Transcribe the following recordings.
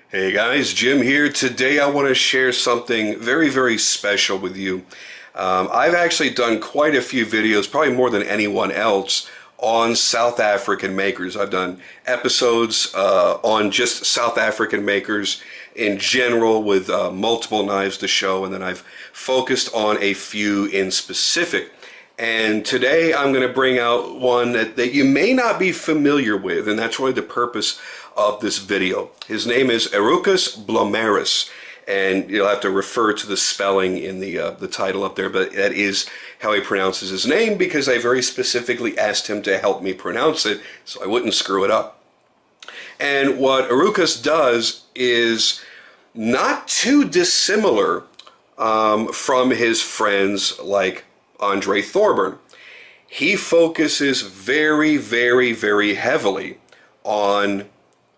Hey guys, Jim here. Today I want to share something very, very special with you. I've actually done quite a few videos, probably more than anyone else, on South African makers. I've done episodes on just South African makers in general with multiple knives to show, and then I've focused on a few in specific. And today I'm going to bring out one that you may not be familiar with, and that's really the purpose of this video. His name is Erucus Blomeris, and you'll have to refer to the spelling in the title up there, but that is how he pronounces his name because I very specifically asked him to help me pronounce it so I wouldn't screw it up. And what Erucus does is not too dissimilar from his friends like Andre Thorburn. He focuses very, very, very heavily on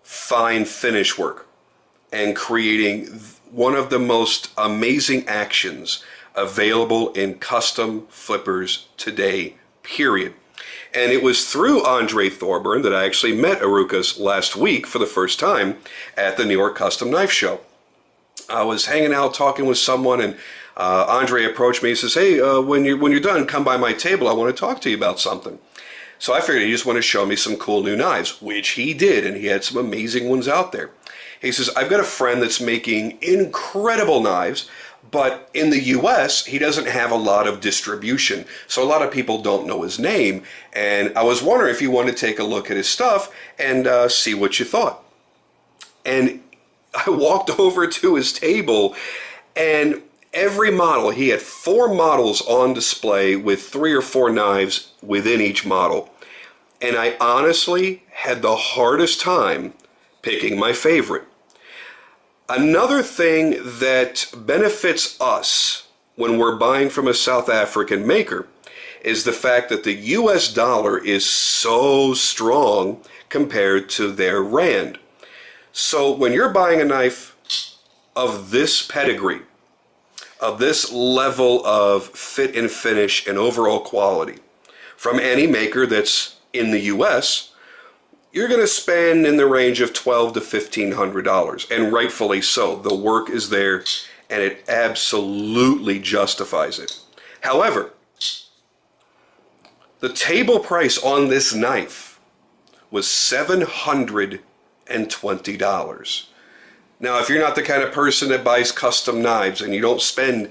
fine finish work and creating one of the most amazing actions available in custom flippers today, period. And it was through Andre Thorburn that I actually met Erucus last week for the first time at the New York Custom Knife Show. I was hanging out talking with someone, and Andre approached me and says, hey, when you're done, come by my table. I want to talk to you about something. So I figured he just wanted to show me some cool new knives, which he did, and he had some amazing ones out there. He says, I've got a friend that's making incredible knives, but in the US, he doesn't have a lot of distribution, so a lot of people don't know his name, and I was wondering if you wanted to take a look at his stuff and see what you thought. And I walked over to his table, and every model, he had 4 models on display with 3 or 4 knives within each model. And I honestly had the hardest time picking my favorite. Another thing that benefits us when we're buying from a South African maker is the fact that the US dollar is so strong compared to their rand. So when you're buying a knife of this pedigree, of this level of fit and finish and overall quality from any maker that's in the US, you're going to spend in the range of $1,200 to $1,500, and rightfully so. The work is there, and it absolutely justifies it. However, the table price on this knife was $720. Now, if you're not the kind of person that buys custom knives and you don't spend,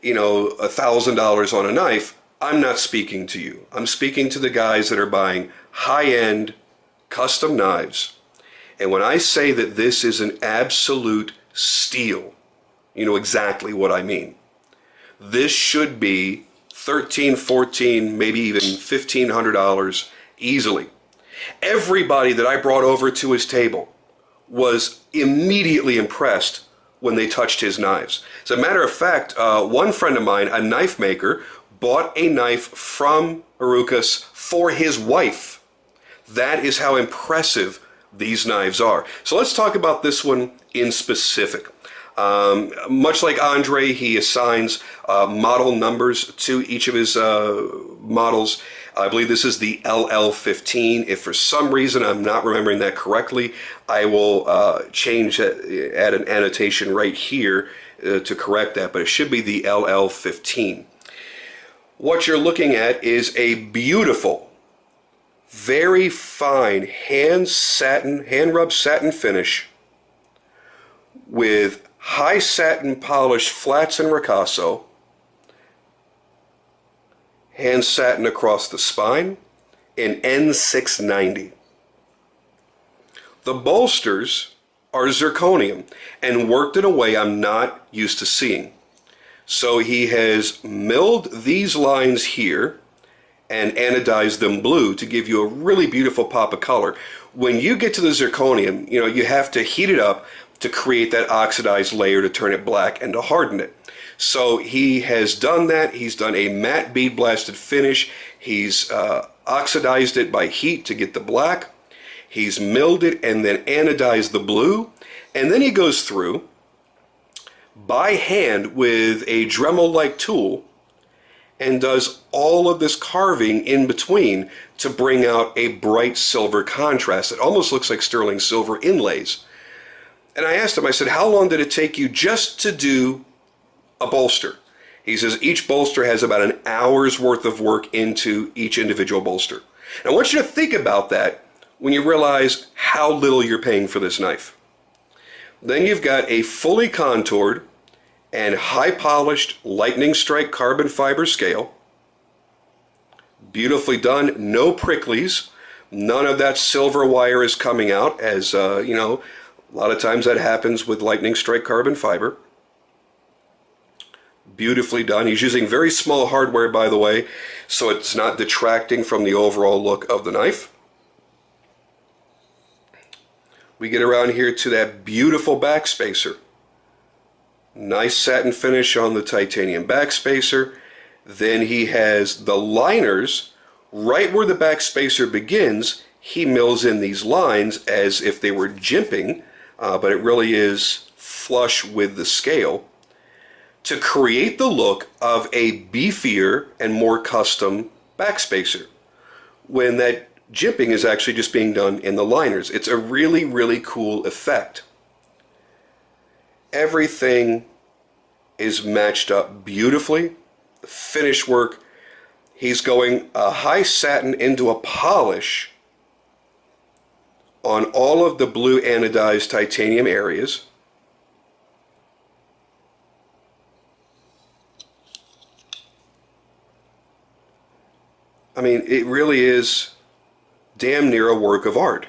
$1,000 on a knife, I'm not speaking to you. I'm speaking to the guys that are buying high-end custom knives. And when I say that this is an absolute steal, you know exactly what I mean. This should be $1,300, $1,400, maybe even $1,500 easily. Everybody that I brought over to his table was immediately impressed when they touched his knives. As a matter of fact, one friend of mine, a knife maker, bought a knife from Erucus for his wife. That is how impressive these knives are. So let's talk about this one in specific. Much like Andre, he assigns model numbers to each of his models. I believe this is the LL15. If for some reason I'm not remembering that correctly, I will change that, add an annotation right here to correct that, but it should be the LL15. What you're looking at is a beautiful, very fine hand-rubbed satin finish with high satin polished flats and ricasso, hand satin across the spine, and N690. The bolsters are zirconium and worked in a way I'm not used to seeing. So he has milled these lines here and anodized them blue to give you a really beautiful pop of color. When you get to the zirconium, you have to heat it up to create that oxidized layer to turn it black and to harden it. So he has done that. He's done a matte bead blasted finish. He's oxidized it by heat to get the black. He's milled it and then anodized the blue. And then he goes through by hand with a Dremel-like tool and does all of this carving in between to bring out a bright silver contrast. It almost looks like sterling silver inlays. And I asked him, I said, how long did it take you just to do a bolster? He says, each bolster has about an hour's worth of work into each individual bolster. And I want you to think about that when you realize how little you're paying for this knife. Then you've got a fully contoured and high polished lightning strike carbon fiber scale. Beautifully done, no pricklies. None of that silver wire is coming out, as you know, a lot of times that happens with lightning strike carbon fiber. Beautifully done. He's using very small hardware, by the way, so it's not detracting from the overall look of the knife. We get around here to that beautiful back spacer. Nice satin finish on the titanium back spacer. Then he has the liners right where the back spacer begins. He mills in these lines as if they were jimping, but it really is flush with the scale to create the look of a beefier and more custom back spacer, when that jimping is actually just being done in the liners. It's a really, really cool effect. Everything is matched up beautifully. The finish work, he's going a high satin into a polish on all of the blue anodized titanium areas. I mean, it really is damn near a work of art.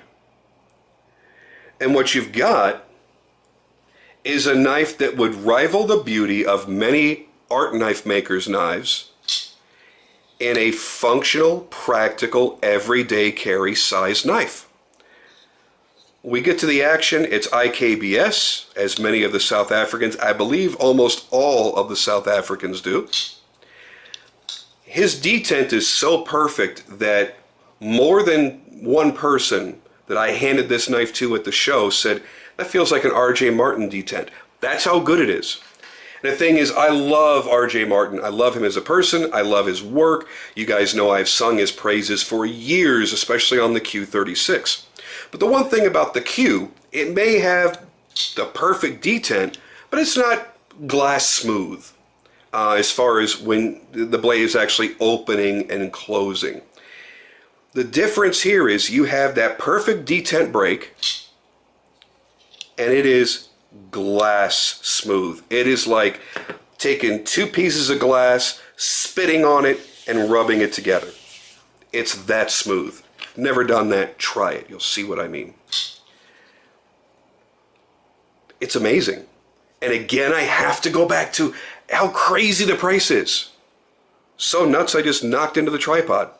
And what you've got is a knife that would rival the beauty of many art knife makers' knives in a functional, practical, everyday carry size knife. We get to the action, it's IKBS, as many of the South Africans, I believe almost all of the South Africans do. His detent is so perfect that more than one person that I handed this knife to at the show said, that feels like an R.J. Martin detent. That's how good it is. And the thing is, I love R.J. Martin. I love him as a person. I love his work. You guys know I've sung his praises for years, especially on the Q36. But the one thing about the Q, it may have the perfect detent, but it's not glass smooth as far as when the blade is actually opening and closing. The difference here is you have that perfect detent break, and it is glass smooth. It is like taking two pieces of glass, spitting on it, and rubbing it together. It's that smooth. Never done that, try it. You'll see what I mean. It's amazing. And again, I have to go back to how crazy the price is. So nuts, I just knocked into the tripod.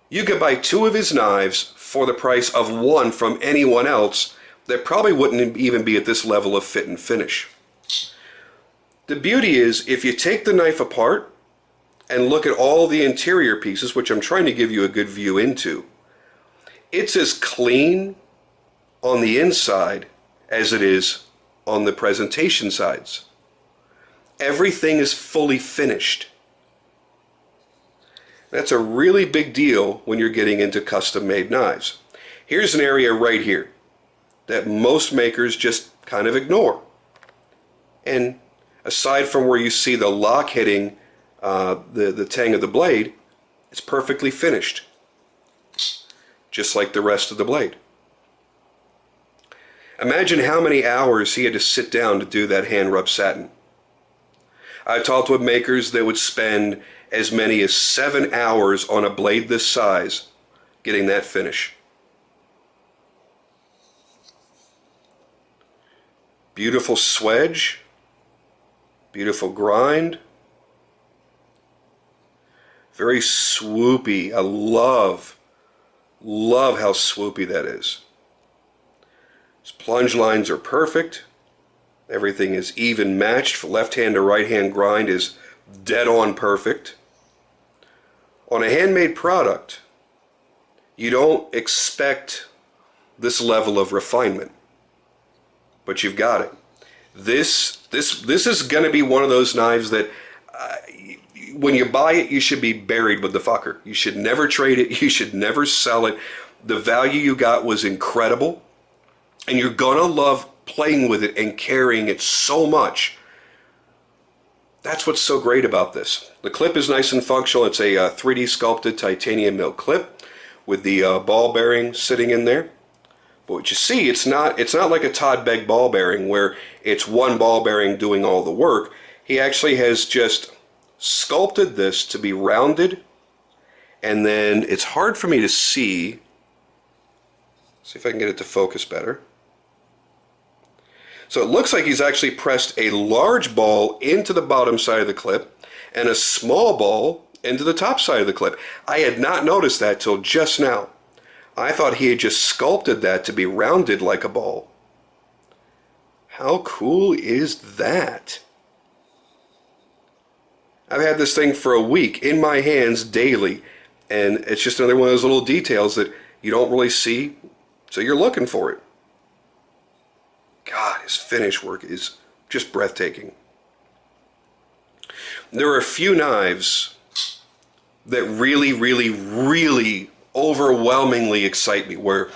You could buy two of his knives for the price of one from anyone else that probably wouldn't even be at this level of fit and finish. The beauty is, if you take the knife apart and look at all the interior pieces, which I'm trying to give you a good view into, it's as clean on the inside as it is on the presentation sides. Everything is fully finished. That's a really big deal when you're getting into custom-made knives. Here's an area right here that most makers just kind of ignore. And aside from where you see the lock hitting the tang of the blade, it's perfectly finished, just like the rest of the blade. Imagine how many hours he had to sit down to do that hand rub satin. I talked with makers that would spend as many as 7 hours on a blade this size getting that finish. Beautiful swedge, beautiful grind, very swoopy. I love how swoopy that is. His plunge lines are perfect. Everything is even matched. For left hand to right hand grind is dead on perfect. On a handmade product, you don't expect this level of refinement, but you've got it. This is going to be one of those knives that when you buy it, you should be buried with the fucker. You should never trade it. You should never sell it. The value you got was incredible. And you're gonna love playing with it and carrying it so much. That's what's so great about this. The clip is nice and functional. It's a 3D sculpted titanium mill clip with the ball bearing sitting in there. But what you see, it's not like a Todd Begg ball bearing where it's one ball bearing doing all the work. He actually has just sculpted this to be rounded, and then it's hard for me to see. See if I can get it to focus better. So it looks like he's actually pressed a large ball into the bottom side of the clip and a small ball into the top side of the clip. I had not noticed that till just now. I thought he had just sculpted that to be rounded like a ball. How cool is that? I've had this thing for a week in my hands daily, and it's just another one of those little details that you don't really see, so you're looking for it. God, his finish work is just breathtaking. There are a few knives that really, really, really overwhelmingly excite me, where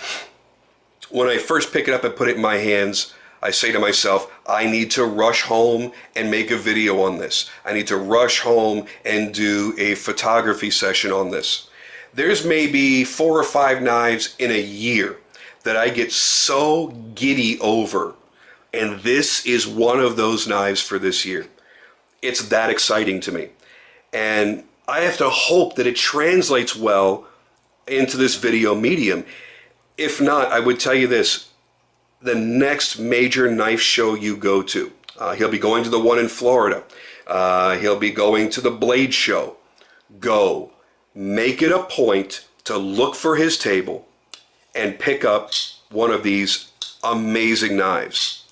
when I first pick it up and put it in my hands, I say to myself, I need to rush home and make a video on this. I need to rush home and do a photography session on this. There's maybe 4 or 5 knives in a year that I get so giddy over, and this is one of those knives for this year. It's that exciting to me, and I have to hope that it translates well into this video medium. If not, I would tell you this: the next major knife show you go to, he'll be going to the one in Florida, he'll be going to the Blade Show. Go, make it a point to look for his table and pick up one of these amazing knives.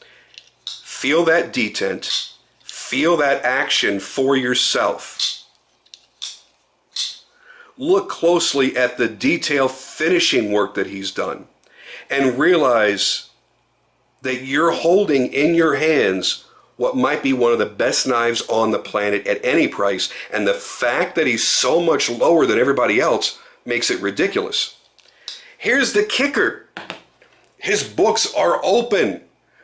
Feel that detent, feel that action for yourself. Look closely at the detail finishing work that he's done, and realize that you're holding in your hands what might be one of the best knives on the planet at any price, and the fact that he's so much lower than everybody else makes it ridiculous. Here's the kicker. His books are open.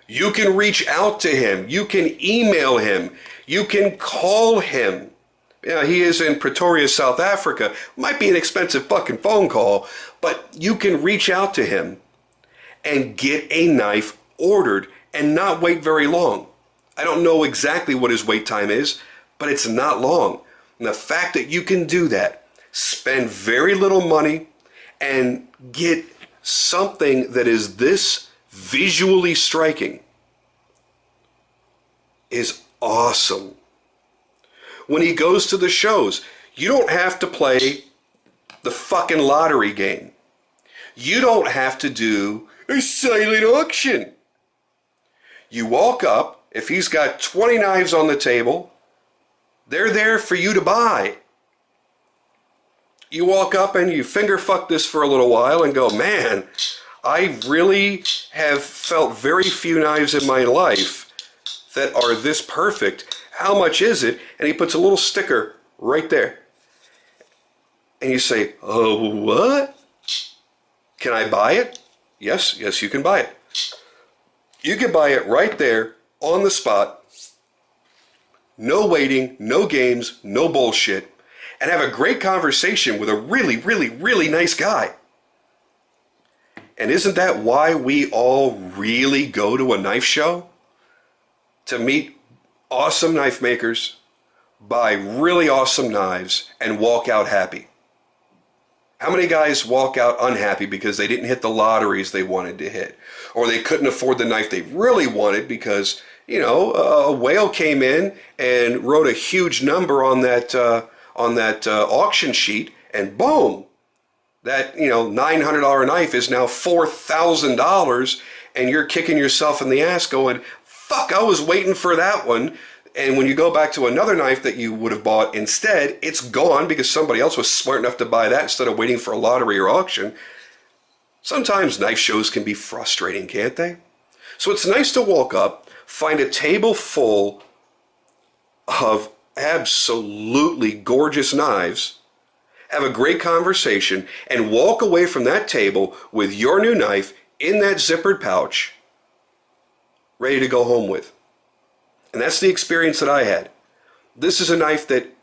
You can reach out to him. You can email him. You can call him. Yeah, he is in Pretoria, South Africa. Might be an expensive fucking phone call, but you can reach out to him and get a knife ordered and not wait very long. I don't know exactly what his wait time is, but it's not long. And the fact that you can do that, spend very little money, and get something that is this visually striking is awesome. When he goes to the shows, you don't have to play the fucking lottery game. You don't have to do a silent auction. You walk up, if he's got 20 knives on the table, they're there for you to buy. You walk up and you finger fuck this for a little while and go, man, I really have felt very few knives in my life that are this perfect. How much is it? And he puts a little sticker right there. And you say, oh, what? Can I buy it? Yes, yes, you can buy it. You can buy it right there on the spot. No waiting, no games, no bullshit. And have a great conversation with a really, really, really nice guy. And isn't that why we all really go to a knife show? To meet awesome knife makers, buy really awesome knives, and walk out happy. How many guys walk out unhappy because they didn't hit the lotteries they wanted to hit? Or they couldn't afford the knife they really wanted because, you know, a whale came in and wrote a huge number on that auction sheet, and boom, that, you know, $900 knife is now $4,000, and you're kicking yourself in the ass going, fuck, I was waiting for that one. And when you go back to another knife that you would have bought instead, it's gone because somebody else was smart enough to buy that instead of waiting for a lottery or auction. Sometimes knife shows can be frustrating, can't they? So it's nice to walk up, find a table full of absolutely gorgeous knives, have a great conversation, and walk away from that table with your new knife in that zippered pouch ready to go home with. And that's the experience that I had. This is a knife that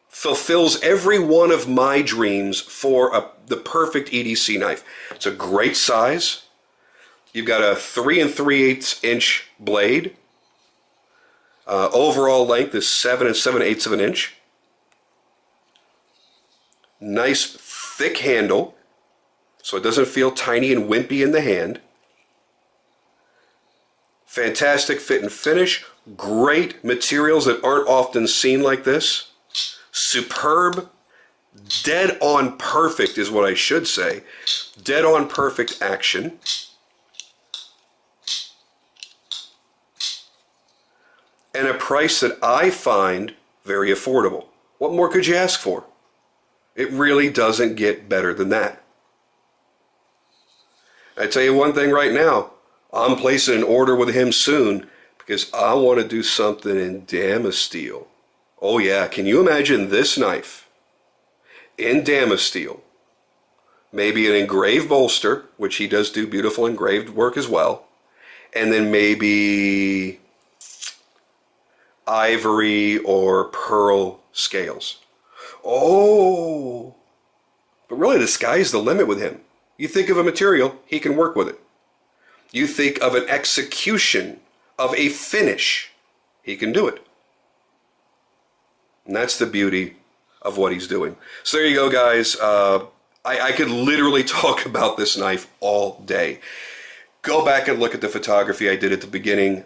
fulfills every one of my dreams for the perfect EDC knife. It's a great size. You've got a 3 3/8 inch blade. Overall length is 7 7/8 of an inch. Nice thick handle, so it doesn't feel tiny and wimpy in the hand. Fantastic fit and finish. Great materials that aren't often seen like this. Superb. Dead on perfect is what I should say. Dead on perfect action. And a price that I find very affordable. What more could you ask for? It really doesn't get better than that. I tell you one thing right now, I'm placing an order with him soon because I want to do something in Damasteel. Oh yeah, can you imagine this knife in Damasteel? Maybe an engraved bolster, which he does do beautiful engraved work as well, and then maybe ivory or pearl scales. Oh, but really the sky's the limit with him. You think of a material, he can work with it. You think of an execution of a finish, he can do it. And that's the beauty of what he's doing. So there you go, guys. I could literally talk about this knife all day. Go back and look at the photography I did at the beginning.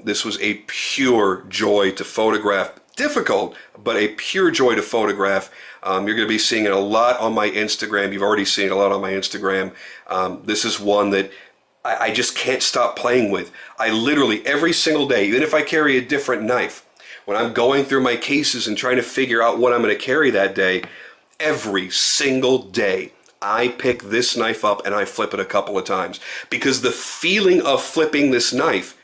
This was a pure joy to photograph. Difficult, but a pure joy to photograph. You're going to be seeing it a lot on my Instagram. You've already seen it a lot on my Instagram. This is one that I just can't stop playing with. I literally, every single day, even if I carry a different knife, when I'm going through my cases and trying to figure out what I'm going to carry that day, every single day, I pick this knife up and I flip it a couple of times. Because the feeling of flipping this knife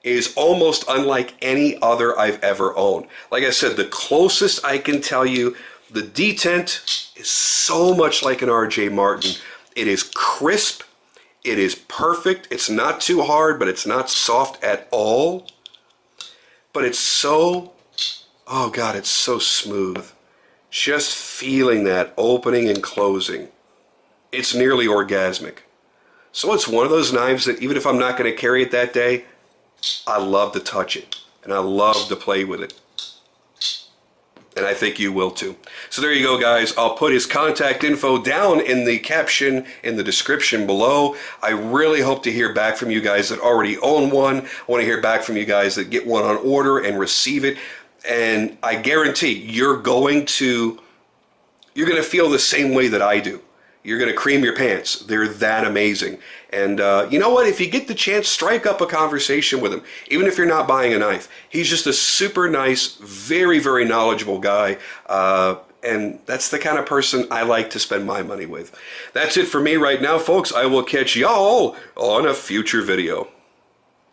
is almost unlike any other I've ever owned. Like I said, the closest I can tell you, the detent is so much like an RJ Martin. It is crisp. It is perfect. It's not too hard, but it's not soft at all. But it's so, oh God, it's so smooth. Just feeling that opening and closing. It's nearly orgasmic. So it's one of those knives that even if I'm not going to carry it that day, I love to touch it. And I love to play with it. And I think you will too. So there you go, guys. I'll put his contact info down in the caption, in the description below. I really hope to hear back from you guys that already own one. I want to hear back from you guys that get one on order and receive it. And I guarantee you're going to feel the same way that I do. You're going to cream your pants. They're that amazing. And you know what? If you get the chance, strike up a conversation with him. Even if you're not buying a knife. He's just a super nice, very, very knowledgeable guy. And that's the kind of person I like to spend my money with. That's it for me right now, folks. I will catch y'all on a future video.